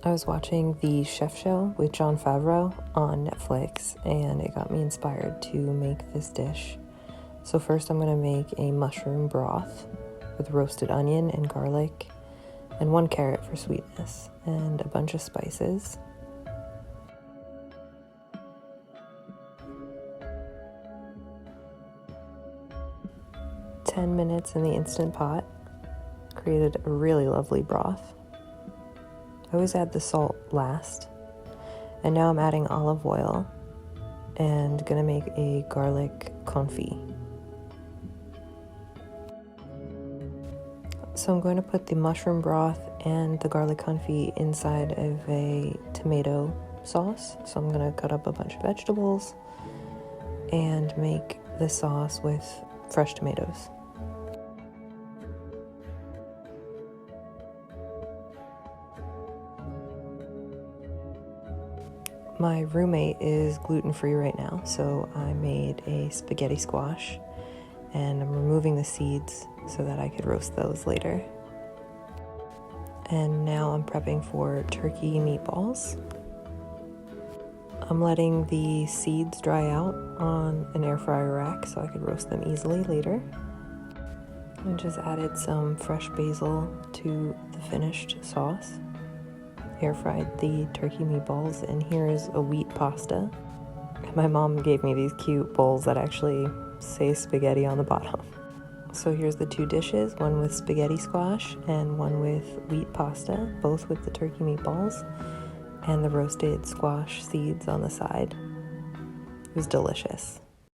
I was watching the chef show with Jon Favreau on Netflix, and it got me inspired to make this dish. So first I'm going to make a mushroom broth with roasted onion and garlic, and 1 carrot for sweetness, and a bunch of spices. "10 minutes in the Instant Pot." Created a really lovely broth. I always add the salt last. And now I'm adding olive oil and gonna make a garlic confit. So I'm going to put the mushroom broth and the garlic confit inside of a tomato sauce. So I'm gonna cut up a bunch of vegetables and make the sauce with fresh tomatoes. My roommate is gluten-free right now, so I made a spaghetti squash, and I'm removing the seeds so that I could roast those later. And now I'm prepping for turkey meatballs. I'm letting the seeds dry out on an air fryer rack so I could roast them easily later. I just added some fresh basil to the finished sauce. Air fried the turkey meatballs, and here is a wheat pasta. My mom gave me these cute bowls that actually say spaghetti on the bottom. So here's the 2 dishes, one with spaghetti squash and one with wheat pasta, both with the turkey meatballs and the roasted squash seeds on the side. It was delicious.